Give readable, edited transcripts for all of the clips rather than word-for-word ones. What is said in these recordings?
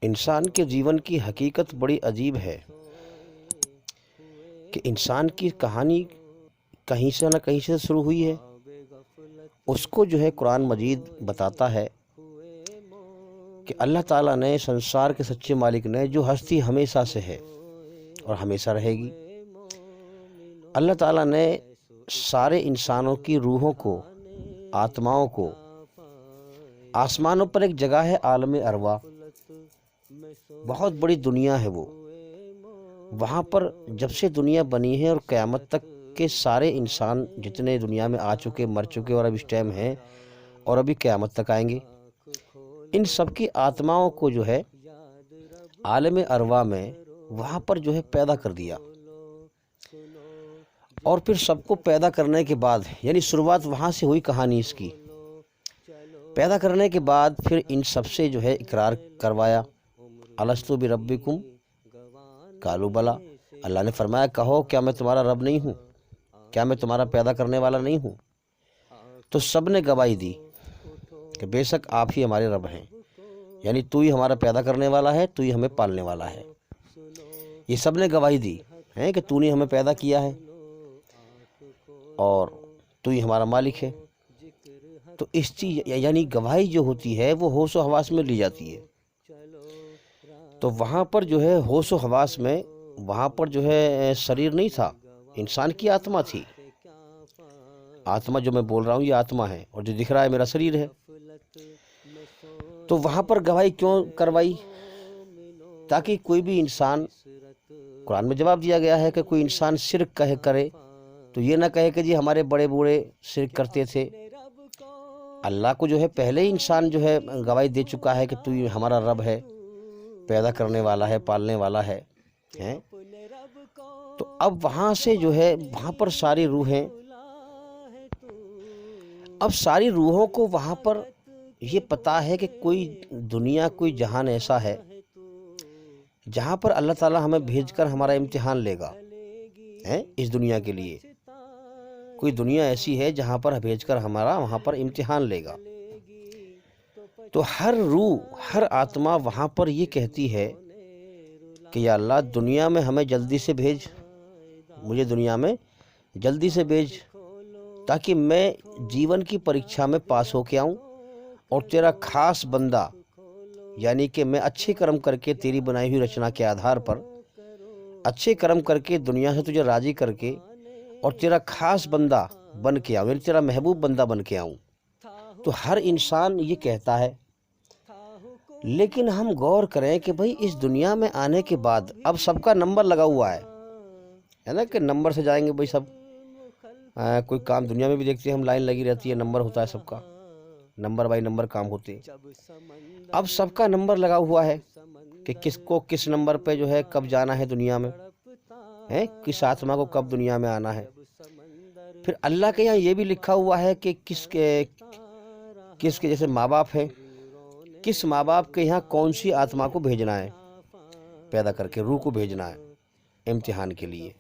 انسان کے جیون کی حقیقت بڑی عجیب ہے کہ انسان کی کہانی کہیں سے نہ کہیں سے شروع ہوئی ہے۔ اس کو جو ہے قرآن مجید بتاتا ہے کہ اللہ تعالیٰ نے، سنسار کے سچے مالک نے، جو ہستی ہمیشہ سے ہے اور ہمیشہ رہے گی، اللہ تعالیٰ نے سارے انسانوں کی روحوں کو، آتماؤں کو، آسمانوں پر ایک جگہ ہے عالم ارواح، بہت بڑی دنیا ہے وہ، وہاں پر جب سے دنیا بنی ہے اور قیامت تک کے سارے انسان جتنے دنیا میں آ چکے، مر چکے اور اب اس ٹائم ہیں اور ابھی قیامت تک آئیں گے، ان سب کی آتماؤں کو جو ہے عالم ارواح میں وہاں پر جو ہے پیدا کر دیا، اور پھر سب کو پیدا کرنے کے بعد، یعنی شروعات وہاں سے ہوئی کہانی اس کی، پیدا کرنے کے بعد پھر ان سب سے جو ہے اقرار کروایا، الستو بربکم قالوا بلی، اللہ نے فرمایا کہو کیا میں تمہارا رب نہیں ہوں، کیا میں تمہارا پیدا کرنے والا نہیں ہوں؟ تو سب نے گواہی دی کہ بے شک آپ ہی ہمارے رب ہیں، یعنی تو ہی ہمارا پیدا کرنے والا ہے، تو ہی ہمیں پالنے والا ہے۔ یہ سب نے گواہی دی ہے کہ تو نے ہمیں پیدا کیا ہے اور تو ہی ہمارا مالک ہے۔ تو اس چیز یعنی گواہی جو ہوتی ہے وہ ہوش و حواس میں لی جاتی ہے۔ تو وہاں پر جو ہے ہوش و حواس میں، وہاں پر جو ہے شریر نہیں تھا، انسان کی آتما تھی۔ آتما جو میں بول رہا ہوں یہ آتما ہے، اور جو دکھ رہا ہے میرا شریر ہے۔ تو وہاں پر گواہی کیوں کروائی؟ تاکہ کوئی بھی انسان، قرآن میں جواب دیا گیا ہے کہ کوئی انسان شرک کرے تو یہ نہ کہے کہ جی ہمارے بڑے بوڑھے شرک کرتے تھے۔ اللہ کو جو ہے پہلے ہی انسان جو ہے گواہی دے چکا ہے کہ تو ہی ہمارا رب ہے، پیدا کرنے والا ہے، پالنے والا ہے۔ تو اب وہاں سے جو ہے وہاں پر ساری روحیں، اب ساری روحوں کو وہاں پر یہ پتا ہے کہ کوئی دنیا، کوئی جہان ایسا ہے جہاں پر اللہ تعالیٰ ہمیں بھیج کر ہمارا امتحان لے گا۔ اس دنیا کے لیے کوئی دنیا ایسی ہے جہاں پر بھیج کر ہمارا وہاں پر امتحان لے گا۔ تو ہر روح، ہر آتما وہاں پر یہ کہتی ہے کہ یا اللہ دنیا میں ہمیں جلدی سے بھیج، مجھے دنیا میں جلدی سے بھیج، تاکہ میں جیون کی پریکشا میں پاس ہو کے آؤں اور تیرا خاص بندہ، یعنی کہ میں اچھے کرم کر کے تیری بنائی ہوئی رچنا کے آدھار پر اچھے کرم کر کے دنیا سے تجھے راضی کر کے اور تیرا خاص بندہ بن کے آؤں، یعنی تیرا محبوب بندہ بن کے آؤں۔ تو ہر انسان یہ کہتا ہے، لیکن ہم غور کریں کہ بھئی اس دنیا میں آنے کے بعد اب سب کا نمبر لگا ہوا ہے نا، کہ نمبر سے جائیں گے بھئی سب۔ کوئی کام دنیا میں بھی دیکھتے ہیں ہم، لائن لگی رہتی ہے، نمبر ہوتا ہے سب کا، نمبر بائی نمبر کام ہوتے ہیں۔ اب سب کا نمبر لگا ہوا ہے کہ کس کو کس نمبر پہ جو ہے کب جانا ہے دنیا میں، کس آتما کو کب دنیا میں آنا ہے۔ پھر اللہ کے یہاں یہ بھی لکھا ہوا ہے کہ کس کے جیسے ماں باپ ہے، کس ماں باپ کے یہاں کون سی آتما کو بھیجنا ہے، پیدا کر کے روح کو بھیجنا ہے امتحان کے لیے۔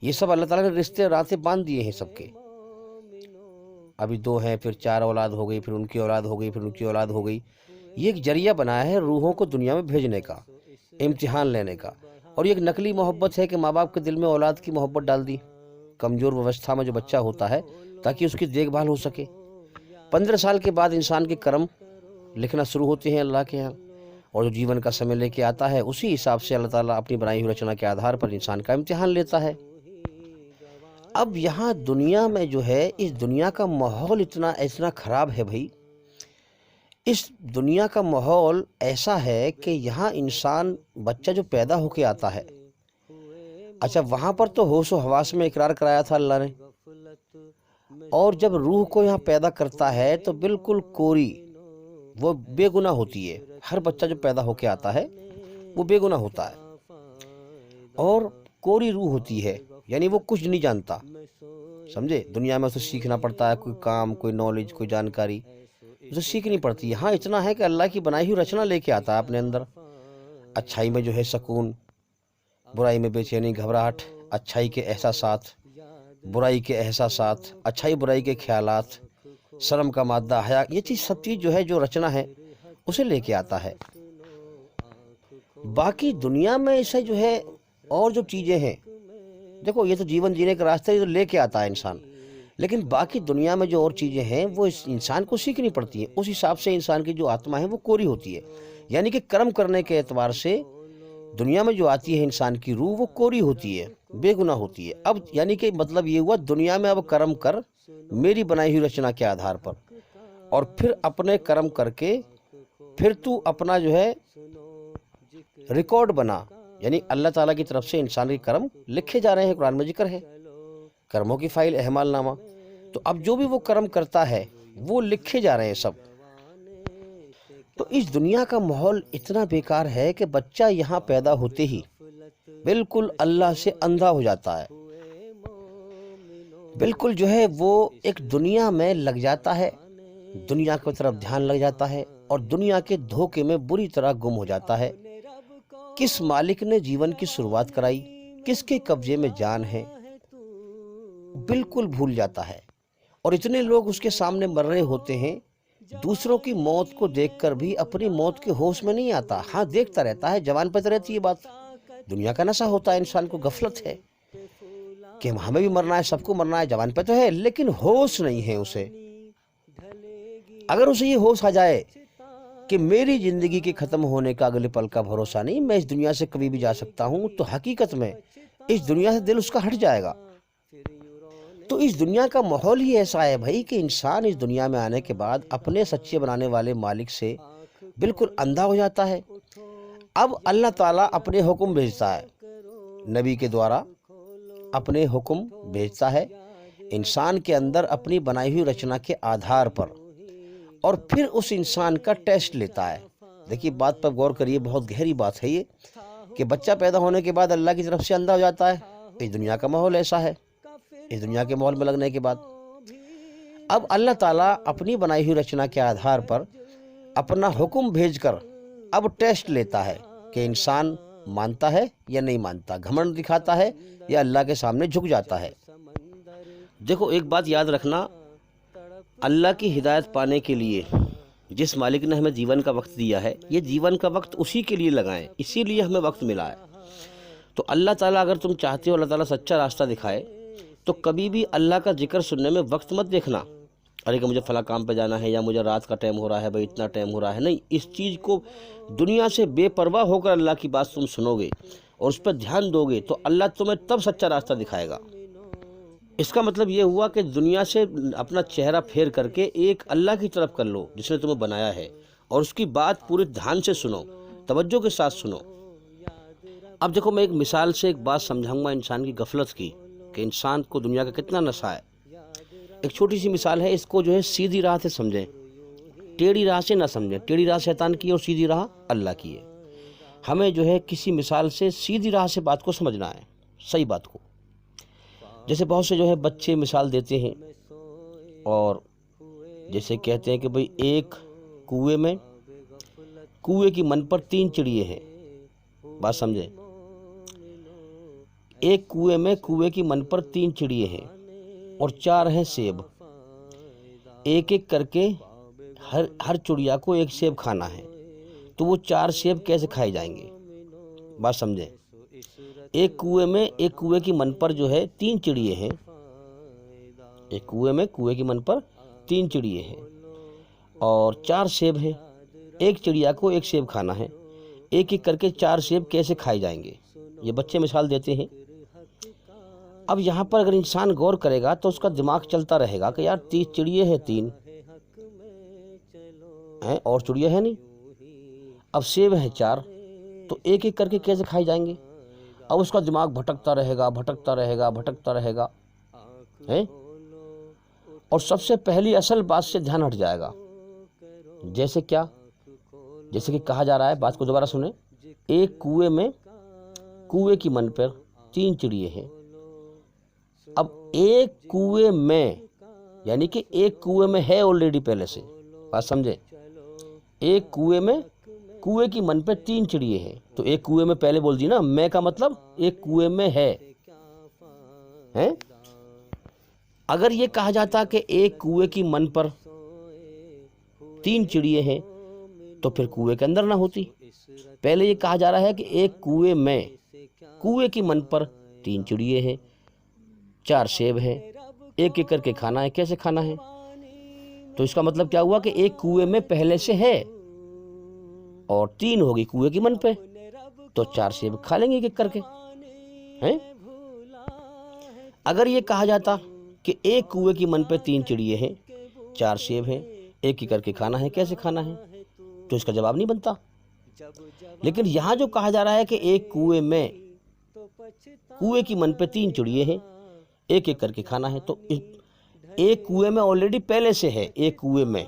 یہ سب اللہ تعالیٰ نے رشتے راتیں باندھ دیے ہیں سب کے۔ ابھی 2 ہیں، پھر 4 اولاد ہو گئی، پھر ان کی اولاد ہو گئی، پھر ان کی اولاد ہو گئی۔ یہ ایک ذریعہ بنایا ہے روحوں کو دنیا میں بھیجنے کا، امتحان لینے کا۔ اور یہ ایک نقلی محبت ہے کہ ماں باپ کے دل میں اولاد کی محبت ڈال دی، کمزور ووستھا میں جو بچہ ہوتا ہے، تاکہ اس کی دیکھ بھال ہو سکے۔ 15 سال کے بعد انسان کے کرم لکھنا شروع ہوتے ہیں اللہ کے ہاں، اور جو جیون کا سمے لے کے آتا ہے اسی حساب سے اللہ تعالیٰ اپنی بنائی ہوئی رچنا کے آدھار پر انسان کا امتحان لیتا ہے۔ اب یہاں دنیا میں جو ہے، اس دنیا کا ماحول اتنا خراب ہے بھائی، اس دنیا کا ماحول ایسا ہے کہ یہاں انسان، بچہ جو پیدا ہو کے آتا ہے، اچھا وہاں پر تو ہوش و حواس میں اقرار کرایا تھا اللہ نے، اور جب روح کو یہاں پیدا کرتا ہے تو بالکل کوری، وہ بے گناہ ہوتی ہے۔ ہر بچہ جو پیدا ہو کے آتا ہے وہ بے گناہ ہوتا ہے اور کوری روح ہوتی ہے، یعنی وہ کچھ نہیں جانتا، سمجھے؟ دنیا میں اسے سیکھنا پڑتا ہے، کوئی کام، کوئی نالج، کوئی جانکاری اسے سیکھنی پڑتی ہے۔ ہاں اتنا ہے کہ اللہ کی بنائی ہوئی رچنا لے کے آتا ہے اپنے اندر، اچھائی میں جو ہے سکون، برائی میں بے چینی، گھبراہٹ، اچھائی کے احساسات، برائی کے احساسات، اچھائی برائی کے خیالات، شرم کا مادہ، حیا، یہ سب چیز جو ہے، جو رچنا ہے اسے لے کے آتا ہے۔ باقی دنیا میں اسے جو ہے اور جو چیزیں ہیں، دیکھو یہ تو جیون جینے کا راستہ یہ تو لے کے آتا ہے انسان، لیکن باقی دنیا میں جو اور چیزیں ہیں وہ اس انسان کو سیکھنی پڑتی ہیں۔ اس حساب سے انسان کی جو آتما ہے وہ کوری ہوتی ہے، یعنی کہ کرم کرنے کے اعتبار سے دنیا میں جو آتی ہے انسان کی روح وہ کوری ہوتی ہے، بے گناہ ہوتی ہے۔ اب یعنی کہ مطلب یہ ہوا دنیا میں اب کرم کر میری بنائی ہوئی رچنا کے آدھار پر، اور پھر اپنے کرم کر کے پھر تو اپنا جو ہے ریکارڈ بنا، یعنی اللہ تعالیٰ کی طرف سے انسان کے کرم لکھے جا رہے ہیں، قرآن میں ذکر ہے کرموں کی فائل احمال نامہ۔ تو اب جو بھی وہ کرم کرتا ہے وہ لکھے جا رہے ہیں سب۔ تو اس دنیا کا ماحول اتنا بیکار ہے کہ بچہ یہاں پیدا ہوتے ہی بالکل اللہ سے اندھا ہو جاتا ہے، بالکل جو ہے وہ ایک دنیا میں لگ جاتا ہے، دنیا کی طرف دھیان لگ جاتا ہے اور دنیا کے دھوکے میں بری طرح گم ہو جاتا ہے۔ کس مالک نے جیون کی شروعات کرائی، کس کے قبضے میں جان ہے، بالکل بھول جاتا ہے۔ اور اتنے لوگ اس کے سامنے مر رہے ہوتے ہیں، دوسروں کی موت کو دیکھ کر بھی اپنی موت کے ہوش میں نہیں آتا، ہاں دیکھتا رہتا ہے، جوان پہ رہتی ہے بات۔ دنیا کا نشہ ہوتا ہے انسان کو، غفلت ہے کہ ہمیں بھی مرنا ہے، سب کو مرنا ہے، جوان پہ تو ہے لیکن ہوش نہیں ہے اسے۔ اگر اسے یہ ہوش آ جائے کہ میری زندگی کے ختم ہونے کا اگلے پل کا بھروسہ نہیں، میں اس دنیا سے کبھی بھی جا سکتا ہوں، تو حقیقت میں اس دنیا سے دل اس کا ہٹ جائے گا۔ تو اس دنیا کا ماحول ہی ایسا ہے بھائی کہ انسان اس دنیا میں آنے کے بعد اپنے سچے بنانے والے مالک سے بالکل اندھا ہو جاتا ہے۔ اب اللہ تعالیٰ اپنے حکم بھیجتا ہے، نبی کے دوارا اپنے حکم بھیجتا ہے انسان کے اندر اپنی بنائی ہوئی رچنا کے آدھار پر، اور پھر اس انسان کا ٹیسٹ لیتا ہے۔ دیکھیے بات پر غور کریے، بہت گہری بات ہے یہ کہ بچہ پیدا ہونے کے بعد اللہ کی طرف سے اندھا ہو جاتا ہے۔ اس دنیا کا ماحول ایسا ہے، اس دنیا کے ماحول میں لگنے کے بعد اب اللہ تعالیٰ اپنی بنائی ہوئی رچنا کے آدھار پر اپنا حکم بھیج کر اب ٹیسٹ لیتا ہے کہ انسان مانتا ہے یا نہیں مانتا، گھمنڈ دکھاتا ہے یا اللہ کے سامنے جھک جاتا ہے۔ دیکھو ایک بات یاد رکھنا، اللہ کی ہدایت پانے کے لیے جس مالک نے ہمیں جیون کا وقت دیا ہے، یہ جیون کا وقت اسی کے لیے لگائیں، اسی لیے ہمیں وقت ملا ہے۔ تو اللہ تعالیٰ اگر تم چاہتے ہو اللہ تعالیٰ سچا راستہ دکھائے، تو کبھی بھی اللہ کا ذکر سننے میں وقت مت دیکھنا، ارے کہ مجھے فلاں کام پہ جانا ہے یا مجھے رات کا ٹائم ہو رہا ہے، بھائی اتنا ٹائم ہو رہا ہے، نہیں، اس چیز کو دنیا سے بے پرواہ ہو کر اللہ کی بات تم سنو گے اور اس پہ دھیان دو گے تو اللہ تمہیں تب سچا راستہ دکھائے گا۔ اس کا مطلب یہ ہوا کہ دنیا سے اپنا چہرہ پھیر کر کے ایک اللہ کی طرف کر لو جس نے تمہیں بنایا ہے، اور اس کی بات پورے دھیان سے سنو، توجہ کے ساتھ سنو۔ اب دیکھو میں ایک مثال سے ایک بات سمجھاؤں گا انسان کی غفلت کی، کہ انسان کو دنیا کا کتنا نشہ ہے۔ ایک چھوٹی سی مثال ہے، اس کو جو ہے سیدھی راہ سے سمجھیں، ٹیڑھی راہ سے نہ سمجھیں۔ ٹیڑھی راہ شیطان کی اور سیدھی راہ اللہ کی ہے۔ ہمیں جو ہے کسی مثال سے سیدھی راہ سے بات کو سمجھنا ہے، صحیح بات کو۔ جیسے بہت سے جو ہے بچے مثال دیتے ہیں اور جیسے کہتے ہیں کہ بھئی ایک کنویں میں، کنویں کی من پر 3 چڑیے ہیں، بات سمجھیں، ایک کنویں میں کنویں کی من پر 3 چڑیے ہیں اور 4 ہیں سیب، ایک ایک کر کے ہر چڑیا کو ایک سیب کھانا ہے، تو وہ 4 سیب کیسے کھائے جائیں گے، بات سمجھیں۔ ایک کنویں میں ایک کنویں کی من پر جو ہے 3 چڑیے ہیں، ایک کنویں میں کنویں کی من پر 3 چڑیے ہیں اور 4 سیب ہیں، ایک چڑیا کو ایک سیب کھانا ہے، ایک ایک کر کے 4 سیب کیسے کھائے جائیں گے، یہ بچے مثال دیتے ہیں۔ اب یہاں پر اگر انسان غور کرے گا تو اس کا دماغ چلتا رہے گا کہ یار 30 چڑیے ہیں، 3 ہیں اور چڑیا ہے نہیں، اب سیب ہیں 4، تو ایک ایک کر کے کیسے کھائے جائیں گے۔ اب اس کا دماغ بھٹکتا رہے گا، بھٹکتا رہے گا، بھٹکتا رہے گا، اور سب سے پہلی اصل بات سے دھیان ہٹ جائے گا۔ جیسے کیا؟ جیسے کہ کہا جا رہا ہے، بات کو دوبارہ سنیں، ایک کنویں میں کنویں کی من پر 3 چڑیے ہیں۔ اب ایک کنویں میں یعنی کہ ایک کنویں میں ہے آلریڈی پہلے سے، بات سمجھے، ایک کنویں میں کنویں کی من پہ 3 چڑیے ہیں، تو ایک کنویں میں پہلے بول دی نا، میں کا مطلب ایک کنویں میں ہے۔ اگر یہ کہا جاتا کہ ایک کنویں کی من پر 3 چڑیے ہیں تو پھر کنویں کے اندر نہ ہوتی، پہلے یہ کہا جا رہا ہے کہ ایک کنویں کی من پر 3 چڑیے ہیں، 4 سیب ہیں، ایک ایک کر کے کھانا ہے۔ کیسے کھانا ہے؟ تو اس کا مطلب کیا ہوا کہ ایک کنویں میں پہلے سے ہے اور 3 ہوگی کنویں کی من پہ، تو 4 سیب کھا لیں گے ایک ایک کر کے ہیں۔ اگر یہ کہا جاتا کہ ایک کنویں کی من پہ 3 چڑیے ہیں، 4 سیب ہیں، ایک ایک کر کے کھانا ہے، کیسے کھانا ہے؟ تو اس کا جواب نہیں بنتا۔ لیکن یہاں جو کہا جا رہا ہے کہ ایک کنویں کی من پہ 3 چڑیے ہیں، ایک ایک کر کے کھانا ہے، تو ایک کنویں میں آلریڈی پہلے سے ہے، ایک کنویں میں،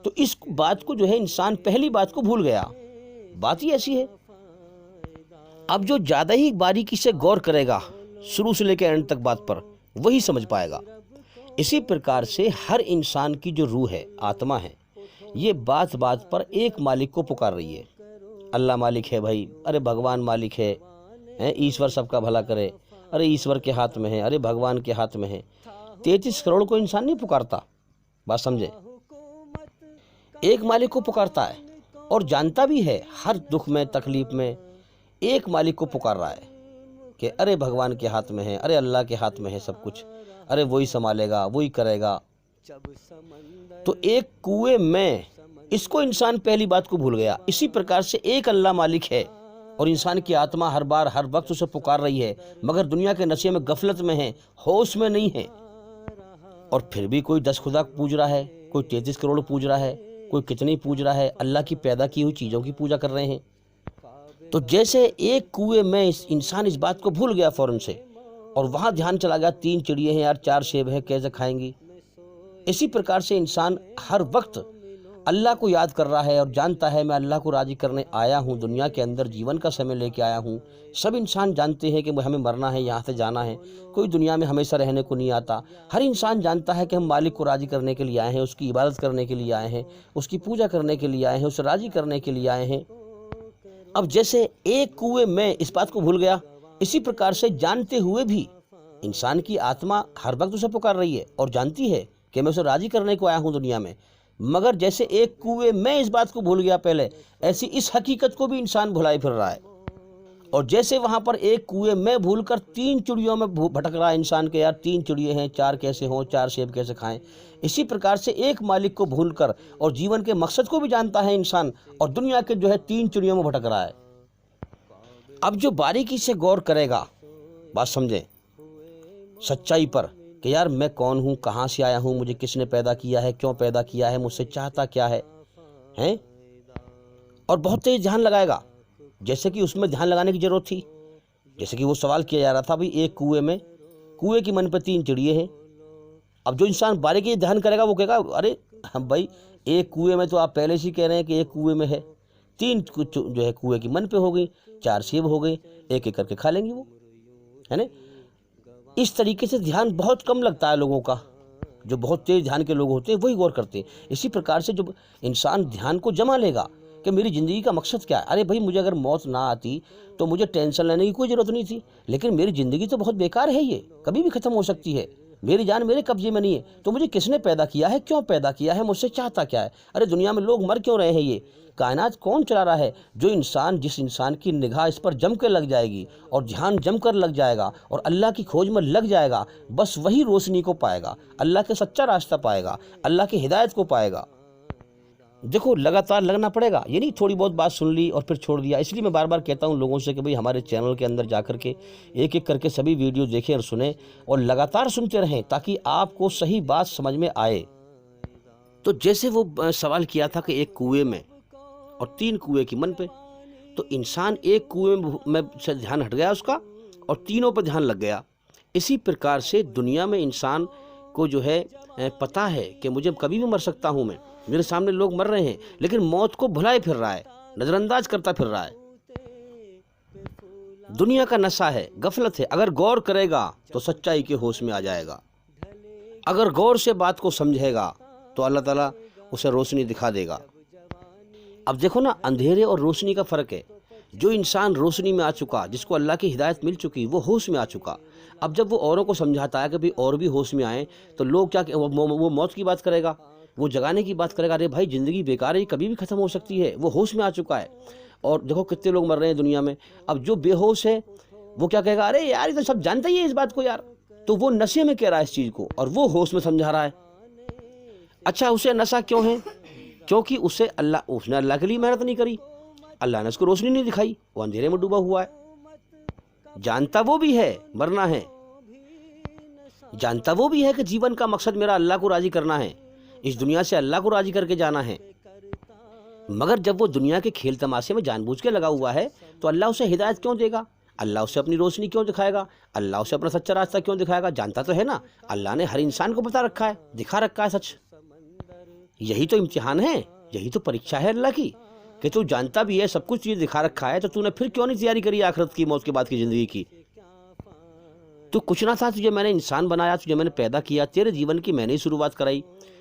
تو اس بات کو جو ہے انسان پہلی بات کو بھول گیا۔ بات ہی ایسی ہے۔ اب جو زیادہ ہی باریکی سے غور کرے گا شروع سے لے کے اینڈ تک بات پر، وہی سمجھ پائے گا۔ اسی پرکار سے ہر انسان کی جو روح ہے، آتما ہے، یہ بات بات پر ایک مالک کو پکار رہی ہے۔ اللہ مالک ہے بھائی، ارے بھگوان مالک ہے، ایشور سب کا بھلا کرے، ارے ایشور کے ہاتھ میں ہے، ارے بھگوان کے ہاتھ میں ہے۔ 33 کروڑ کو انسان نہیں پکارتا، بات سمجھے؟ ایک مالک کو پکارتا ہے اور جانتا بھی ہے ہر دکھ میں تکلیف میں ایک مالک کو پکار رہا ہے کہ ارے بھگوان کے ہاتھ میں ہے، ارے اللہ کے ہاتھ میں ہے سب کچھ، ارے وہی سنبھالے گا، وہی کرے گا۔ تو ایک کنویں میں، اس کو انسان پہلی بات کو بھول گیا۔ اسی پرکار سے ایک اللہ مالک ہے اور انسان کی آتما ہر بار ہر وقت اسے پکار رہی ہے، مگر دنیا کے نشے میں غفلت میں ہے، ہوش میں نہیں ہے۔ اور پھر بھی کوئی 10 خدا پوج رہا ہے، کوئی 33 کروڑ پوج رہا ہے، کوئی کتنی پوج رہا ہے، اللہ کی پیدا کی ہوئی چیزوں کی پوجا کر رہے ہیں۔ تو جیسے ایک کنویں میں انسان اس بات کو بھول گیا فوراً سے، اور وہاں دھیان چلا گیا 3 چڑیے ہیں یار، 4 سیب ہیں، کیسے کھائیں گی؟ اسی پرکار سے انسان ہر وقت اللہ کو یاد کر رہا ہے اور جانتا ہے میں اللہ کو راضی کرنے آیا ہوں، دنیا کے اندر جیون کا سمے لے کے آیا ہوں۔ سب انسان جانتے ہیں کہ ہمیں مرنا ہے، یہاں سے جانا ہے، کوئی دنیا میں ہمیشہ رہنے کو نہیں آتا۔ ہر انسان جانتا ہے کہ ہم مالک کو راضی کرنے کے لیے آئے ہیں، اس کی عبادت کرنے کے لیے آئے ہیں، اس کی پوجا کرنے کے لیے آئے ہیں، اسے راضی کرنے کے لیے آئے ہیں۔ اب جیسے ایک کنویں میں اس بات کو بھول گیا، اسی پرکار سے جانتے ہوئے بھی انسان کی آتما ہر وقت اسے پکار رہی ہے اور جانتی ہے کہ میں اسے راضی کرنے کو آیا ہوں دنیا میں، مگر جیسے ایک کنویں میں اس بات کو بھول گیا پہلے، ایسی اس حقیقت کو بھی انسان بھلائے پھر رہا ہے۔ اور جیسے وہاں پر ایک کنویں میں بھول کر 3 چڑیوں میں بھٹک رہا ہے انسان کے، یار 3 چڑیے ہیں، 4 کیسے ہوں، 4 سیب کیسے کھائیں، اسی پرکار سے ایک مالک کو بھول کر اور جیون کے مقصد کو بھی جانتا ہے انسان، اور دنیا کے جو ہے 3 چڑیوں میں بھٹک رہا ہے۔ اب جو باریکی سے غور کرے گا، بات سمجھیں، سچائی پر کہ یار میں کون ہوں، کہاں سے آیا ہوں، مجھے کس نے پیدا کیا ہے، کیوں پیدا کیا ہے، مجھ سے چاہتا کیا ہے، اور بہت تیز دھیان لگائے گا، جیسے کہ اس میں دھیان لگانے کی ضرورت تھی۔ جیسے کہ وہ سوال کیا جا رہا تھا بھئی ایک کنویں کی من پہ 3 چڑیے ہیں۔ اب جو انسان باریکی سے دھیان کرے گا وہ کہے گا ارے بھائی ایک کنویں میں تو آپ پہلے سے کہہ رہے ہیں کہ ایک کنویں میں ہے، 3 جو ہے کنویں کی من پہ ہو گئی، 4 سیب ہو گئے، ایک ایک کر کے کھا لیں گے وہ، ہے نا؟ اس طریقے سے دھیان بہت کم لگتا ہے لوگوں کا، جو بہت تیز دھیان کے لوگ ہوتے ہیں وہی غور کرتے ہیں۔ اسی پرکار سے جب انسان دھیان کو جمع لے گا کہ میری زندگی کا مقصد کیا ہے، ارے بھائی مجھے اگر موت نہ آتی تو مجھے ٹینشن لینے کی کوئی ضرورت نہیں تھی، لیکن میری زندگی تو بہت بیکار ہے، یہ کبھی بھی ختم ہو سکتی ہے، میری جان میرے قبضے میں نہیں ہے، تو مجھے کس نے پیدا کیا ہے، کیوں پیدا کیا ہے، مجھ سے چاہتا کیا ہے، ارے دنیا میں لوگ مر کیوں رہے ہیں، یہ کائنات کون چلا رہا ہے؟ جس انسان کی نگاہ اس پر جم کے لگ جائے گی اور دھیان جم کر لگ جائے گا اور اللہ کی کھوج میں لگ جائے گا، بس وہی روشنی کو پائے گا، اللہ کے سچا راستہ پائے گا، اللہ کی ہدایت کو پائے گا۔ دیکھو لگاتار لگنا پڑے گا، یہ نہیں تھوڑی بہت بات سن لی اور پھر چھوڑ دیا۔ اس لیے میں بار بار کہتا ہوں لوگوں سے کہ بھئی ہمارے چینل کے اندر جا کر کے ایک ایک کر کے سبھی ویڈیو دیکھیں اور سنیں اور لگاتار سنتے رہیں تاکہ آپ کو صحیح بات سمجھ میں آئے۔ تو جیسے وہ سوال کیا تھا کہ ایک کنویں میں اور 3 کنویں کی من پہ، تو انسان ایک کنویں میں سے دھیان ہٹ گیا اس کا اور تینوں پہ دھیان لگ گیا۔ اسی پرکار سے دنیا میں انسان کو جو ہے پتہ ہے کہ مجھے کبھی بھی مر سکتا ہوں، میں میرے سامنے لوگ مر رہے ہیں، لیکن موت کو بھلائے پھر رہا ہے، نظر انداز کرتا پھر رہا ہے۔ دنیا کا نشہ ہے، غفلت ہے، اگر غور کرے گا تو سچائی کے ہوش میں آ جائے گا، اگر غور سے بات کو سمجھے گا تو اللہ تعالیٰ اسے روشنی دکھا دے گا۔ اب دیکھو نا، اندھیرے اور روشنی کا فرق ہے۔ جو انسان روشنی میں آ چکا، جس کو اللہ کی ہدایت مل چکی، وہ ہوش میں آ چکا۔ اب جب وہ اوروں کو سمجھاتا ہے کہ بھی اور بھی ہوش میں آئیں، تو لوگ کیا وہ موت کی بات کرے گا، وہ جگانے کی بات کرے گا، ارے بھائی زندگی بیکار ہے، یہ کبھی بھی ختم ہو سکتی ہے، وہ ہوش میں آ چکا ہے۔ اور دیکھو کتنے لوگ مر رہے ہیں دنیا میں۔ اب جو بے ہوش ہے وہ کیا کہے گا، ارے یار یہ تو سب جانتا ہی ہے اس بات کو یار، تو وہ نشے میں کہہ رہا ہے اس چیز کو اور وہ ہوش میں سمجھا رہا ہے۔ اچھا اسے نشہ کیوں ہے؟ کیونکہ اس نے اللہ کے لیے محنت نہیں کری، اللہ نے اس کو روشنی نہیں دکھائی، وہ اندھیرے میں ڈوبا ہوا ہے۔ جانتا وہ بھی ہے مرنا ہے، جانتا وہ بھی ہے کہ جیون کا مقصد میرا اللہ کو راضی کرنا ہے، اس دنیا سے اللہ کو راضی کر کے جانا ہے، مگر جب وہ دنیا کے کھیل تماشے میں جان بوجھ کے لگا ہوا ہے تو اللہ اسے ہدایت کیوں دے گا؟ اللہ اسے اپنی روشنی کیوں دکھائے گا؟ اللہ اسے اپنا سچا راستہ کیوں دکھائے گا؟ جانتا تو ہے نا، اللہ نے ہر انسان کو بتا رکھا ہے، دکھا رکھا ہے سچ۔ یہی تو امتحان ہے، یہی تو پریکشا ہے اللہ کی، کہ تو جانتا بھی ہے سب کچھ چیز دکھا رکھا ہے، تو نے پھر کیوں نہیں تیاری کری آخرت کی، موت کے بعد کی زندگی کی؟ تو کچھ نہ تھا، تجھے میں نے انسان بنایا، تجھے میں نے پیدا کیا، تیرے جیون کی میں نے ہی شروعات کرائی،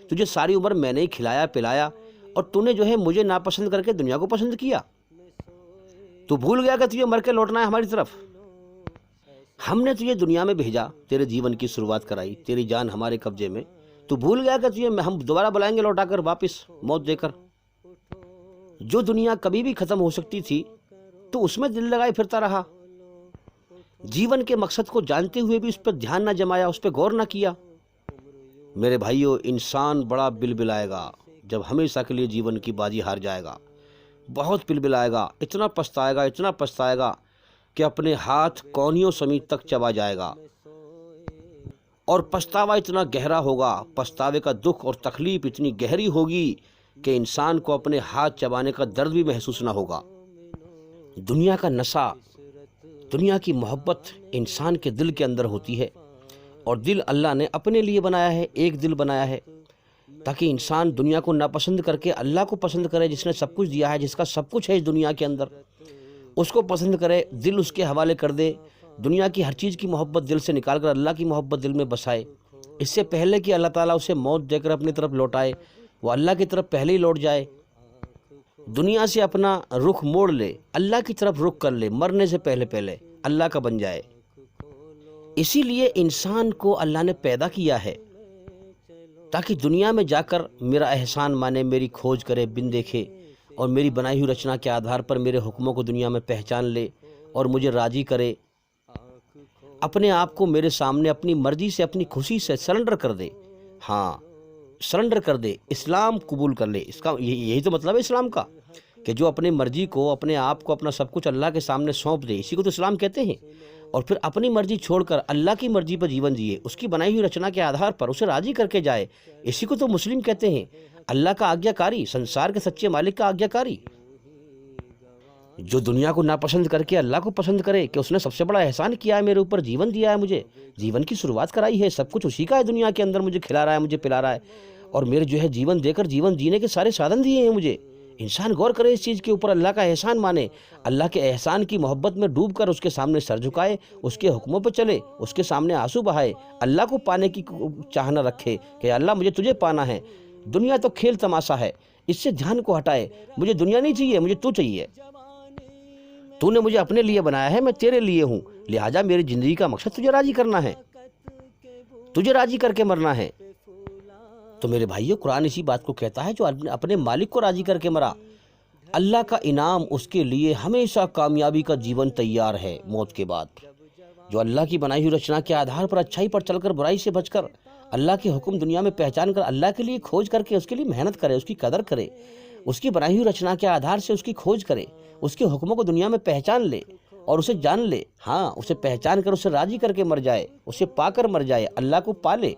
تجھے ساری عمر میں نے ہی کھلایا پلایا، اور تو نے جو ہے مجھے ناپسند کر کے دنیا کو پسند کیا۔ تو بھول گیا کہ تجھے مر کے لوٹنا ہے ہماری طرف۔ ہم نے تجھے دنیا میں بھیجا، تیرے جیون کی شروعات کرائی، تیری جان ہمارے قبضے میں، تو بھول گیا کہ تجھے ہم دوبارہ بلائیں گے لوٹا کر واپس موت دے کر۔ جو دنیا کبھی بھی ختم ہو سکتی تھی تو اس میں دل لگائے پھرتا رہا، جیون کے مقصد کو جانتے ہوئے بھی اس پر دھیان نہ جمایا، اس پہ غور نہ کیا۔ میرے بھائیو، انسان بڑا بلبلائے گا جب ہمیشہ کے لیے جیون کی بازی ہار جائے گا، بہت بلبلائے گا، اتنا پچھتائے گا کہ اپنے ہاتھ کونیوں سمیت تک چبا جائے گا، اور پچھتاوا اتنا گہرا ہوگا، پچھتاوے کا دکھ اور تکلیف اتنی گہری ہوگی کہ انسان کو اپنے ہاتھ چبانے کا درد بھی محسوس نہ ہوگا۔ دنیا کا نشہ، دنیا کی محبت انسان کے دل کے اندر ہوتی ہے، اور دل اللہ نے اپنے لیے بنایا ہے، ایک دل بنایا ہے تاکہ انسان دنیا کو ناپسند کر کے اللہ کو پسند کرے، جس نے سب کچھ دیا ہے، جس کا سب کچھ ہے اس دنیا کے اندر، اس کو پسند کرے، دل اس کے حوالے کر دے، دنیا کی ہر چیز کی محبت دل سے نکال کر اللہ کی محبت دل میں بسائے۔ اس سے پہلے کہ اللہ تعالیٰ اسے موت دے کر اپنی طرف لوٹائے، وہ اللہ کی طرف پہلے ہی لوٹ جائے، دنیا سے اپنا رخ موڑ لے، اللہ کی طرف رخ کر لے، مرنے سے پہلے اللہ کا بن جائے۔ اسی لیے انسان کو اللہ نے پیدا کیا ہے تاکہ دنیا میں جا کر میرا احسان مانے، میری کھوج کرے، بن دیکھے، اور میری بنائی ہوئی رچنا کے آدھار پر میرے حکموں کو دنیا میں پہچان لے اور مجھے راضی کرے، اپنے آپ کو میرے سامنے اپنی مرضی سے، اپنی خوشی سے سرنڈر کر دے، ہاں سرنڈر کر دے، اسلام قبول کر لے۔ اس کا یہی تو مطلب ہے اسلام کا، کہ جو اپنی مرضی کو، اپنے آپ کو، اپنا سب کچھ اللہ کے سامنے سونپ دے، اسی کو تو اسلام کہتے ہیں، اور پھر اپنی مرضی چھوڑ کر اللہ کی مرضی پر جیون جیے، اس کی بنائی ہوئی رچنا کے آدھار پر اسے راضی کر کے جائے، اسی کو تو مسلم کہتے ہیں، اللہ کا آگیا کاری، سنسار کے سچے مالک کا آگیا کاری۔ جو دنیا کو ناپسند کر کے اللہ کو پسند کرے کہ اس نے سب سے بڑا احسان کیا ہے میرے اوپر، جیون دیا ہے، مجھے جیون کی شروعات کرائی ہے، سب کچھ اسی کا ہے دنیا کے اندر، مجھے کھلا رہا ہے، مجھے پلا رہا ہے، اور میرے جو ہے جیون دے کر جیون جینے کے سارے سادھن دیے ہیں مجھے۔ انسان غور کرے اس چیز کے اوپر، اللہ کا احسان مانے، اللہ کے احسان کی محبت میں ڈوب کر اس کے سامنے سر جھکائے، اس کے حکموں پہ چلے، اس کے سامنے آنسو بہائے، اللہ کو پانے کی چاہنا رکھے کہ اللہ مجھے تجھے پانا ہے، دنیا تو کھیل تماشا ہے، اس سے دھیان کو ہٹائے، مجھے دنیا نہیں چاہیے، مجھے تو چاہیے، تو نے مجھے اپنے لیے بنایا ہے، میں تیرے لیے ہوں، لہٰذا میری زندگی کا مقصد تجھے راضی کرنا ہے، تجھے راضی کر کے مرنا ہے۔ تو میرے بھائیو، قرآن اسی بات کو کہتا ہے، جو اپنے مالک کو راضی کر کے مرا، اللہ کا انعام اس کے لیے ہمیشہ کامیابی کا جیون تیار ہے موت کے بعد۔ جو اللہ کی بنائی ہوئی رچنا کے آدھار پر اچھائی پر چل کر، برائی سے بچ کر، اللہ کے حکم دنیا میں پہچان کر، اللہ کے لیے کھوج کر کے اس کے لیے محنت کرے، اس کی قدر کرے، اس کی بنائی ہوئی رچنا کے آدھار سے اس کی کھوج کرے، اس کے حکموں کو دنیا میں پہچان لے اور اسے جان لے، ہاں اسے پہچان کر اسے راضی کر کے مر جائے، اسے پا کر مر جائے، اللہ کو پالے،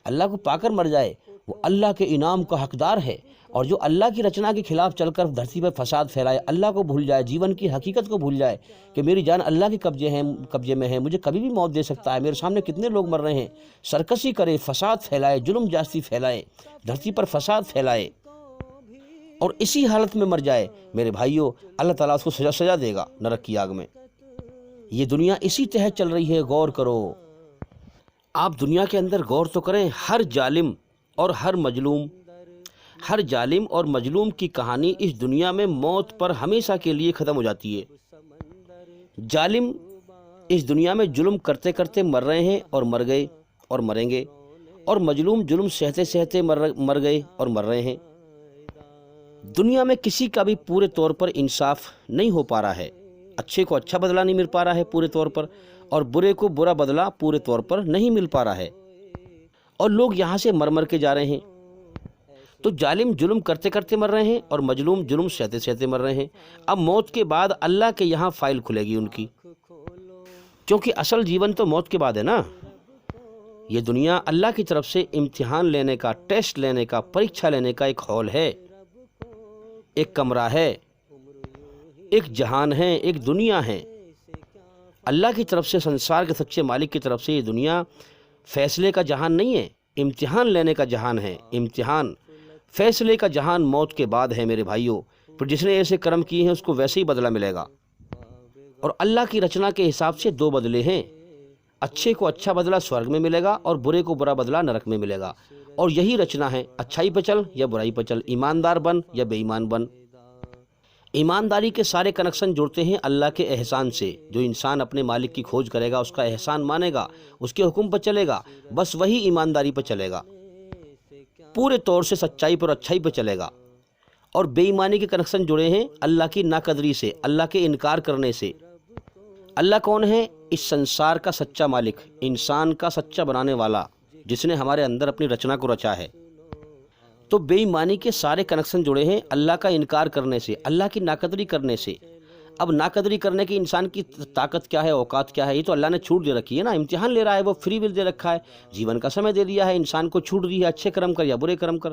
اللہ کو پا کر مر جائے، وہ اللہ کے انعام کا حقدار ہے۔ اور جو اللہ کی رچنا کے خلاف چل کر دھرتی پر فساد پھیلائے، اللہ کو بھول جائے، جیون کی حقیقت کو بھول جائے کہ میری جان اللہ کے قبضے میں ہے، مجھے کبھی بھی موت دے سکتا ہے، میرے سامنے کتنے لوگ مر رہے ہیں، سرکشی کرے، فساد پھیلائے، ظلم جاستی پھیلائے، دھرتی پر فساد پھیلائے، اور اسی حالت میں مر جائے، میرے بھائیوں، اللہ تعالیٰ اس کو سزا دے گا نرک کی آگ میں۔ یہ دنیا اسی تحت چل رہی ہے، غور کرو، آپ دنیا کے اندر غور تو کریں، ہر ظالم اور مظلوم کی کہانی اس دنیا میں موت پر ہمیشہ کے لیے ختم ہو جاتی ہے۔ ظالم اس دنیا میں ظلم کرتے کرتے مر رہے ہیں اور مر گئے اور مریں گے، اور مظلوم ظلم سہتے سہتے مر گئے اور مر رہے ہیں۔ دنیا میں کسی کا بھی پورے طور پر انصاف نہیں ہو پا رہا ہے، اچھے کو اچھا بدلہ نہیں مل پا رہا ہے پورے طور پر، اور برے کو برا بدلہ پورے طور پر نہیں مل پا رہا ہے، اور لوگ یہاں سے مر کے جا رہے ہیں۔ تو ظالم ظلم کرتے کرتے مر رہے ہیں اور مظلوم ظلم سہتے سہتے مر رہے ہیں۔ اب موت کے بعد اللہ کے یہاں فائل کھلے گی ان کی، کیونکہ اصل جیون تو موت کے بعد ہے نا۔ یہ دنیا اللہ کی طرف سے امتحان لینے کا، ٹیسٹ لینے کا، پریکشا لینے کا ایک ہال ہے، ایک کمرہ ہے، ایک جہان ہے، ایک دنیا ہے۔ اللہ کی طرف سے، سنسار کے سچے مالک کی طرف سے یہ دنیا فیصلے کا جہان نہیں ہے، امتحان لینے کا جہان ہے۔ امتحان، فیصلے کا جہان موت کے بعد ہے میرے بھائیوں۔ پھر جس نے ایسے کرم کیے ہیں اس کو ویسے ہی بدلہ ملے گا۔ اور اللہ کی رچنا کے حساب سے دو بدلے ہیں، اچھے کو اچھا بدلہ سورگ میں ملے گا اور برے کو برا بدلہ نرک میں ملے گا۔ اور یہی رچنا ہے، اچھائی پہ چل یا برائی پہ چل، ایماندار بن یا بے ایمان بن۔ ایمانداری کے سارے کنیکشن جڑتے ہیں اللہ کے احسان سے۔ جو انسان اپنے مالک کی کھوج کرے گا، اس کا احسان مانے گا، اس کے حکم پر چلے گا، بس وہی ایمانداری پر چلے گا، پورے طور سے سچائی پر، اچھائی پہ چلے گا۔ اور بے ایمانی کے کنیکشن جڑے ہیں اللہ کی ناقدری سے، اللہ کے انکار کرنے سے۔ اللہ کون ہے؟ اس سنسار کا سچا مالک، انسان کا سچا بنانے والا، جس نے ہمارے اندر اپنی رچنا کو رچا ہے۔ تو بے ایمانی کے سارے کنیکشن جڑے ہیں اللہ کا انکار کرنے سے، اللہ کی ناقدری کرنے سے۔ اب ناقدری کرنے کی انسان کی طاقت کیا ہے، اوقات کیا ہے؟ یہ تو اللہ نے چھوٹ دے رکھی ہے نا، امتحان لے رہا ہے، وہ فری ول دے رکھا ہے، جیون کا سمے دے دیا ہے، انسان کو چھوٹ دی ہے، اچھے کرم کر یا برے کرم کر۔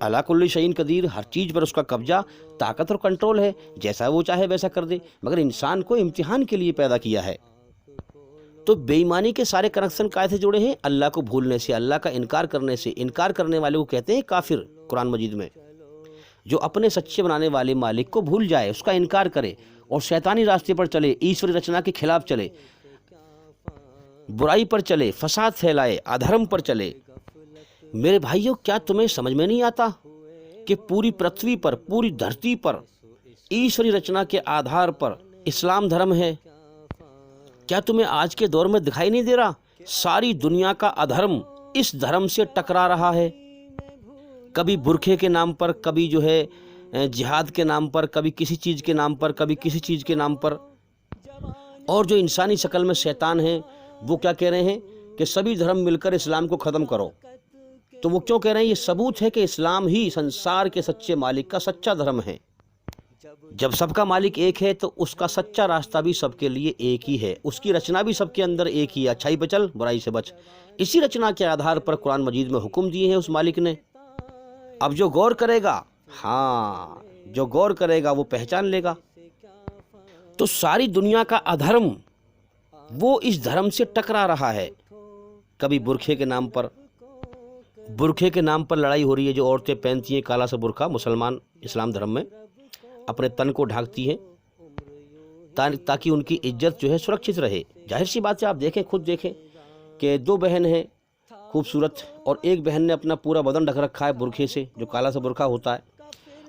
اللہ کل شیء قدیر، ہر چیز پر اس کا قبضہ، طاقت اور کنٹرول ہے، جیسا وہ چاہے ویسا کر دے، مگر انسان کو امتحان کے لیے پیدا کیا ہے۔ تو بے ایمانی کے سارے کنیکشن کائے سے جڑے ہیں؟ اللہ کو بھولنے سے، اللہ کا انکار کرنے سے۔ انکار کرنے والے کو کہتے ہیں کافر قرآن مجید میں۔ جو اپنے سچے بنانے والے مالک کو بھول جائے، اس کا انکار کرے اور شیطانی راستے پر چلے، ایشوری رچنا کے خلاف چلے، برائی پر چلے، فساد پھیلائے، ادھرم پر چلے۔ میرے بھائیوں، کیا تمہیں سمجھ میں نہیں آتا کہ پوری پرتھوی پر، پوری دھرتی پر ایشوری رچنا کے آدھار پر اسلام دھرم ہے؟ کیا تمہیں آج کے دور میں دکھائی نہیں دے رہا؟ ساری دنیا کا ادھرم اس دھرم سے ٹکرا رہا ہے، کبھی برکھے کے نام پر، کبھی جو ہے جہاد کے نام پر، کبھی کسی چیز کے نام پر، کبھی کسی چیز کے نام پر۔ اور جو انسانی شکل میں شیطان ہیں، وہ کیا کہہ رہے ہیں کہ سبھی دھرم مل کر اسلام کو ختم کرو۔ تو وہ کیوں کہہ رہے ہیں؟ یہ ثبوت ہے کہ اسلام ہی سنسار کے سچے مالک کا سچا دھرم ہے۔ جب سب کا مالک ایک ہے تو اس کا سچا راستہ بھی سب کے لیے ایک ہی ہے، اس کی رچنا بھی سب کے اندر ایک ہی ہے، اچھائی پہ چل، برائی سے بچ۔ اسی رچنا کے آدھار پر قرآن مجید میں حکم دیے ہیں اس مالک نے۔ اب جو غور کرے گا، ہاں، جو غور کرے گا وہ پہچان لے گا۔ تو ساری دنیا کا ادھرم وہ اس دھرم سے ٹکرا رہا ہے۔ کبھی برکھے کے نام پر، برکھے کے نام پر لڑائی ہو رہی ہے، جو عورتیں پہنتی ہیں کالا سا برکھا، مسلمان اسلام دھرم میں اپنے تن کو ڈھانکتی ہیں تاکہ ان کی عزت جو ہے سرکشت رہے۔ ظاہر سی بات ہے، آپ دیکھیں، خود دیکھیں کہ دو بہن ہیں خوبصورت، اور ایک بہن نے اپنا پورا بدن ڈھک رکھا ہے برکھے سے، جو کالا سا برکھا ہوتا ہے،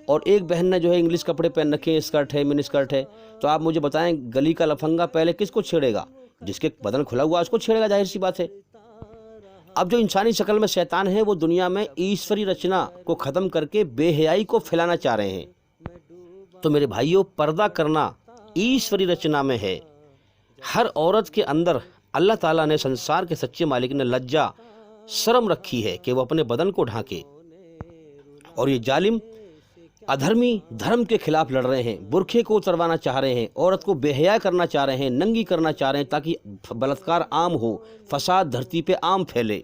اور ایک بہن نے جو ہے انگلش کپڑے پہن رکھے ہیں، اسکرٹ ہے، منی اسکرٹ ہے۔ تو آپ مجھے بتائیں، گلی کا لفنگا پہلے کس کو چھیڑے گا؟ جس کے بدن کھلا ہوا اس کو چھیڑے گا، ظاہر سی بات ہے۔ اب جو انسانی شکل میں شیطان ہے، وہ دنیا میں ایشوری رچنا کو ختم کر کے بے حیائی کو پھیلانا چاہ رہے ہیں۔ تو میرے بھائیوں، پردہ کرنا ایشوری رچنا میں ہے۔ ہر عورت کے اندر اللہ تعالیٰ نے، سنسار کے سچے مالک نے لجا، شرم رکھی ہے کہ وہ اپنے بدن کو ڈھانکے۔ اور یہ ظالم ادھرمی دھرم کے خلاف لڑ رہے ہیں، برکھے کو اتروانا چاہ رہے ہیں، عورت کو بے حیا کرنا چاہ رہے ہیں، ننگی کرنا چاہ رہے ہیں، تاکہ بلاತ್کار عام ہو، فساد دھرتی پہ عام پھیلے۔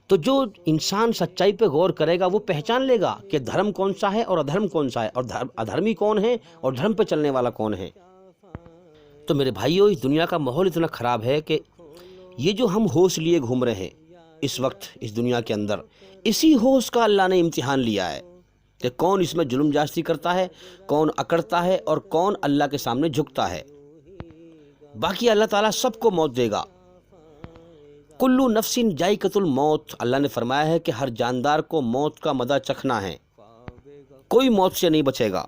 تو جو انسان سچائی پہ غور کرے گا وہ پہچان لے گا کہ دھرم کون سا ہے اور ادھرم کون سا ہے، اور ادھرمی کون ہے اور دھرم پہ چلنے والا کون ہے۔ تو میرے بھائیوں، اس دنیا کا ماحول اتنا خراب ہے کہ یہ جو ہم ہوش لیے گھوم رہے ہیں اس وقت اس دنیا کے اندر، اسی ہوش کا اللہ نے امتحان لیا ہے کہ کون اس میں ظلم جاستی کرتا ہے، کون اکڑتا ہے، اور کون اللہ کے سامنے جھکتا ہے۔ باقی اللہ تعالیٰ سب کو موت دے گا۔ کلو نفس ذائقۃ الموت، اللہ نے فرمایا ہے کہ ہر جاندار کو موت کا مزہ چکھنا ہے، کوئی موت سے نہیں بچے گا۔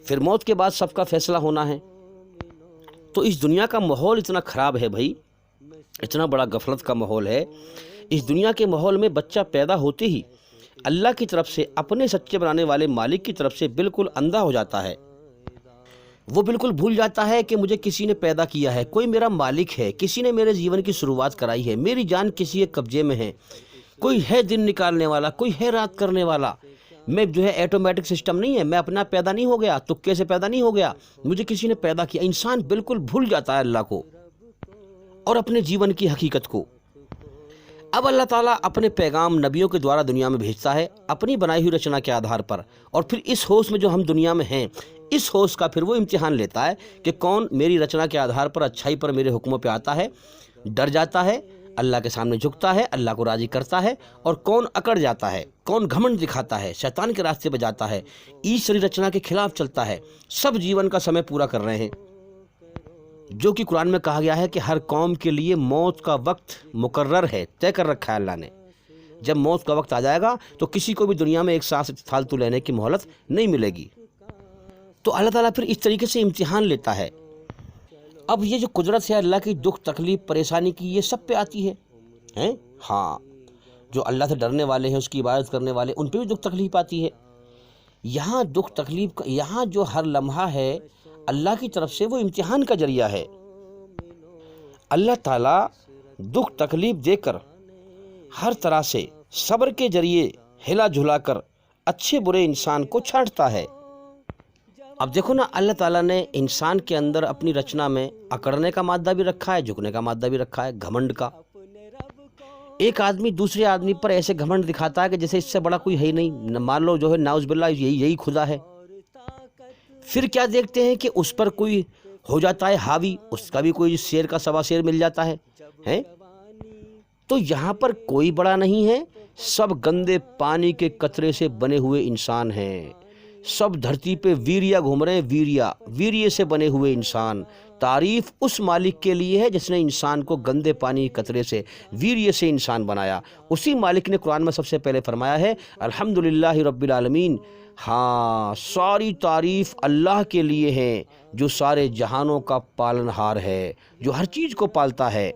پھر موت کے بعد سب کا فیصلہ ہونا ہے۔ تو اس دنیا کا ماحول اتنا خراب ہے بھائی، اتنا بڑا غفلت کا ماحول ہے۔ اس دنیا کے ماحول میں بچہ پیدا ہوتے ہی اللہ کی طرف سے، اپنے سچے بنانے والے مالک کی طرف سے بالکل اندھا ہو جاتا ہے۔ وہ بالکل بھول جاتا ہے کہ مجھے کسی نے پیدا کیا ہے، کوئی میرا مالک ہے، کسی نے میرے جیون کی شروعات کرائی ہے، میری جان کسی کے قبضے میں ہے، کوئی ہے دن نکالنے والا، کوئی ہے رات کرنے والا۔ میں جو ہے آٹومیٹک سسٹم نہیں ہے، میں اپنا پیدا نہیں ہو گیا، تکے سے پیدا نہیں ہو گیا، مجھے کسی نے پیدا کیا۔ انسان بالکل بھول جاتا ہے اللہ کو اور اپنے جیون کی حقیقت کو۔ اب اللہ تعالیٰ اپنے پیغام نبیوں کے دوارا دنیا میں بھیجتا ہے اپنی بنائی ہوئی رچنا کے آدھار پر، اور پھر اس ہوش میں جو ہم دنیا میں ہیں، اس ہوش کا پھر وہ امتحان لیتا ہے کہ کون میری رچنا کے آدھار پر اچھائی پر میرے حکموں پہ آتا ہے، ڈر جاتا ہے، اللہ کے سامنے جھکتا ہے، اللہ کو راضی کرتا ہے، اور کون اکڑ جاتا ہے، کون گھمنڈ دکھاتا ہے، شیطان کے راستے پہ جاتا ہے، ایشوری رچنا کے خلاف چلتا ہے۔ سب جیون کا سمے پورا کر رہے ہیں، جو کہ قرآن میں کہا گیا ہے کہ ہر قوم کے لیے موت کا وقت مقرر ہے، طے کر رکھا ہے اللہ نے۔ جب موت کا وقت آ جائے گا تو کسی کو بھی دنیا میں ایک سانس فالتو لینے کی مہلت نہیں ملے گی۔ تو اللہ تعالیٰ پھر اس طریقے سے امتحان لیتا ہے۔ اب یہ جو قدرت ہے اللہ کی، دکھ تکلیف پریشانی کی، یہ سب پہ آتی ہے۔ ہاں، جو اللہ سے ڈرنے والے ہیں، اس کی عبادت کرنے والے، ان پہ بھی دکھ تکلیف آتی ہے۔ یہاں دکھ تکلیف کا، یہاں جو ہر لمحہ ہے اللہ کی طرف سے وہ امتحان کا ذریعہ ہے۔ اللہ تعالیٰ دکھ تکلیف دے کر، ہر طرح سے صبر کے ذریعے ہلا جھلا کر اچھے برے انسان کو چھانٹتا ہے۔ اب دیکھو نا، اللہ تعالیٰ نے انسان کے اندر اپنی رچنا میں اکڑنے کا مادہ بھی رکھا ہے، جھکنے کا مادہ بھی رکھا ہے، گھمنڈ کا۔ ایک آدمی دوسرے آدمی پر ایسے گھمنڈ دکھاتا ہے کہ جیسے اس سے بڑا کوئی ہے ہی نہیں، مان لو جو ہے نعوذ باللہ یہی خدا ہے۔ پھر کیا دیکھتے ہیں کہ اس پر کوئی ہو جاتا ہے حاوی، اس کا بھی کوئی شیر کا سوا شیر مل جاتا ہے۔ تو یہاں پر کوئی بڑا نہیں ہے، سب گندے پانی کے قطرے سے بنے ہوئے انسان ہیں۔ سب دھرتی پہ ویریا گھوم رہے ہیں، ویریے سے بنے ہوئے انسان۔ تعریف اس مالک کے لیے ہے جس نے انسان کو گندے پانی کے قطرے سے، ویریے سے انسان بنایا۔ اسی مالک نے قرآن میں سب سے پہلے فرمایا ہے الحمدللہ رب العالمین۔ ہاں، ساری تعریف اللہ کے لیے ہے جو سارے جہانوں کا پالن ہار ہے، جو ہر چیز کو پالتا ہے۔